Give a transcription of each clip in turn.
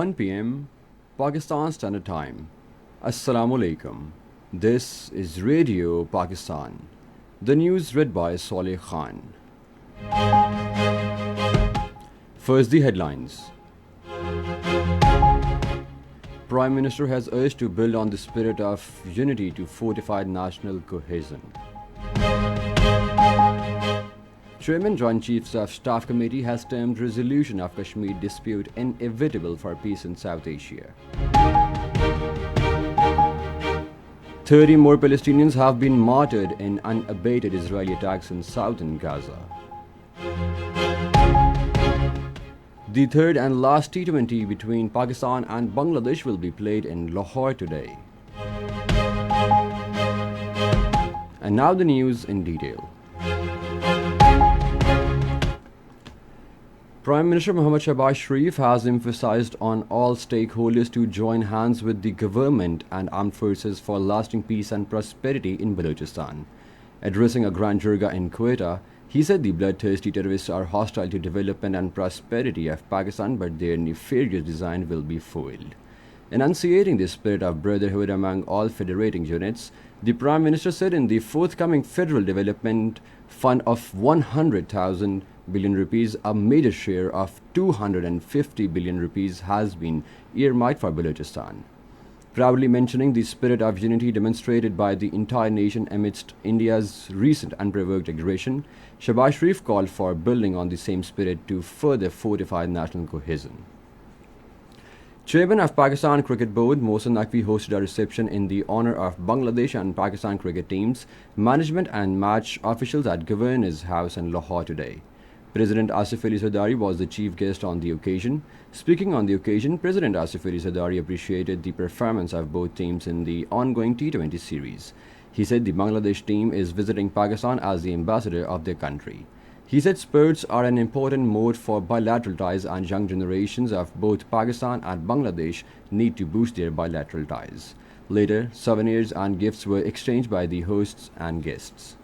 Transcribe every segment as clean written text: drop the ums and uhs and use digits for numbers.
1 p.m. Pakistan Standard Time. Assalamu alaikum. This is Radio Pakistan. The news read by Saleh Khan. First, the headlines. Prime Minister has urged to build on the spirit of unity to fortify national cohesion. Chairman Joint Chiefs of Staff Committee has termed resolution of Kashmir dispute inevitable for peace in South Asia. 30 more Palestinians have been martyred in unabated Israeli attacks in southern Gaza. The third and last T20 between Pakistan and Bangladesh will be played in Lahore today. And now the news in detail. Prime Minister Mohammad Shahbaz Sharif has emphasized on all stakeholders to join hands with the government and armed forces for lasting peace and prosperity in Balochistan. Addressing a grand jirga in Quetta, he said the bloodthirsty terrorists are hostile to development and prosperity of Pakistan, but their nefarious design will be foiled. Enunciating the spirit of brotherhood among all federating units, the Prime Minister said in the forthcoming Federal Development Fund of 100,000 billion rupees, a major share of 250 billion rupees has been earmarked for Balochistan. Proudly mentioning the spirit of unity demonstrated by the entire nation amidst India's recent unprovoked aggression, Shahbaz Sharif called for building on the same spirit to further fortify national cohesion. Chairman of Pakistan Cricket Board Mohsen Naqvi hosted a reception in the honor of Bangladesh and Pakistan cricket teams, management and match officials at Governor's House in Lahore today. President Asif Ali Zardari was the chief guest on the occasion. Speaking on the occasion, President Asif Ali Zardari appreciated the performance of both teams in the ongoing T20 series. He said the Bangladesh team is visiting Pakistan as the ambassador of their country. He said sports are an important mode for bilateral ties and young generations of both Pakistan and Bangladesh need to boost their bilateral ties. Later, souvenirs and gifts were exchanged by the hosts and guests.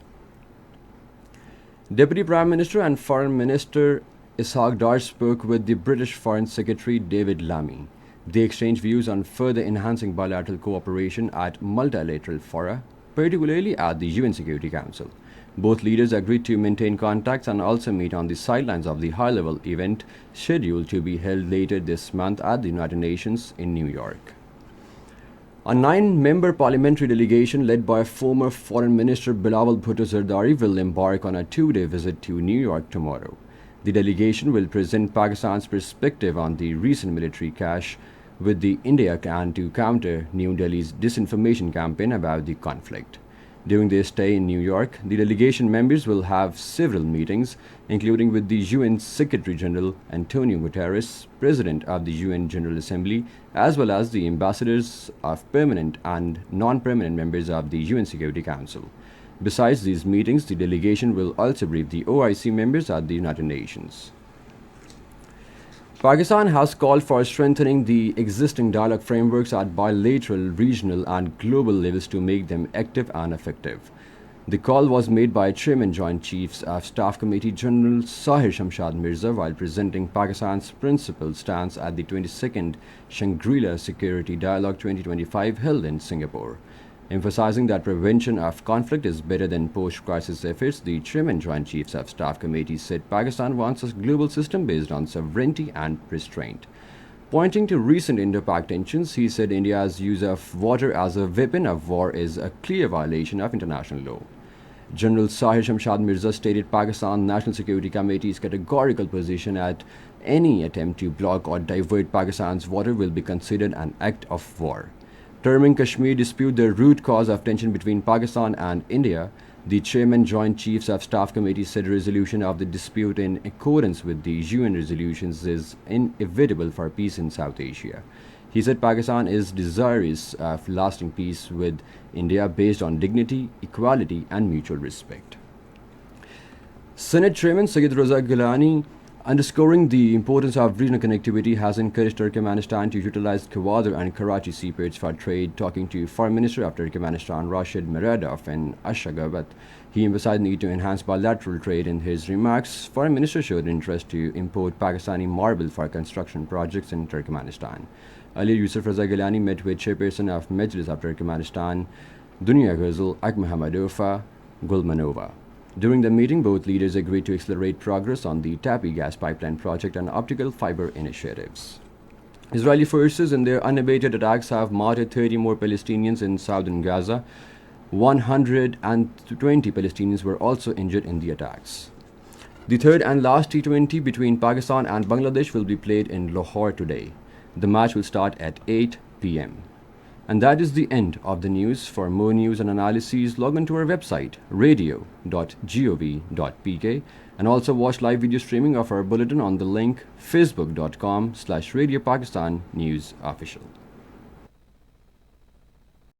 Deputy Prime Minister and Foreign Minister Ishaq Dar spoke with the British Foreign Secretary David Lammy. They exchanged views on further enhancing bilateral cooperation at multilateral fora, particularly at the UN Security Council. Both leaders agreed to maintain contacts and also meet on the sidelines of the high-level event scheduled to be held later this month at the United Nations in New York. A 9-member parliamentary delegation led by former Foreign Minister Bilawal Bhutto Zardari will embark on a 2-day visit to New York tomorrow. The delegation will present Pakistan's perspective on the recent military clash with India and to counter New Delhi's disinformation campaign about the conflict. During their stay in New York, the delegation members will have several meetings, including with the UN Secretary General Antonio Guterres, President of the UN General Assembly, as well as the ambassadors of permanent and non-permanent members of the UN Security Council. Besides these meetings, the delegation will also brief the OIC members at the United Nations. Pakistan has called for strengthening the existing dialogue frameworks at bilateral, regional and global levels to make them active and effective. The call was made by Chairman Joint Chiefs of Staff Committee General Sahir Shamshad Mirza while presenting Pakistan's principled stance at the 22nd Shangri-La Security Dialogue 2025 held in Singapore. Emphasizing that prevention of conflict is better than post-crisis efforts, the Chairman Joint Chiefs of Staff Committee said Pakistan wants a global system based on sovereignty and restraint. Pointing to recent Indo-Pak tensions, he said India's use of water as a weapon of war is a clear violation of international law. General Sahir Shamshad Mirza stated Pakistan National Security Committee's categorical position at any attempt to block or divert Pakistan's water will be considered an act of war. Terming Kashmir dispute the root cause of tension between Pakistan and India, the Chairman Joint Chiefs of Staff Committee said resolution of the dispute in accordance with the UN resolutions is inevitable for peace in South Asia. He said Pakistan is desirous of lasting peace with India based on dignity, equality and mutual respect. Senate Chairman Syed Raza Gilani Underscoring the importance of regional connectivity has encouraged Turkmenistan to utilize Gwadar and Karachi seaports for trade. Talking to Foreign Minister of Turkmenistan, Rashid Meredov, in Ashgabat, he emphasized the need to enhance bilateral trade. In his remarks, Foreign Minister showed interest to import Pakistani marble for construction projects in Turkmenistan. Earlier, Yusuf Raza Gilani met with Chairperson of Majlis of Turkmenistan, Dunya Ghazal Akmahamadova Gulmanova. During the meeting, both leaders agreed to accelerate progress on the Tapi gas pipeline project and optical fiber initiatives. Israeli forces in their unabated attacks have martyred 30 more Palestinians in southern Gaza. 120 Palestinians were also injured in the attacks. The third and last T20 between Pakistan and Bangladesh will be played in Lahore today. The match will start at 8 p.m. And that is the end of the news. For more news and analyses, log on to our website, radio.gov.pk, and also watch live video streaming of our bulletin on the link facebook.com/Radio Pakistan News Official.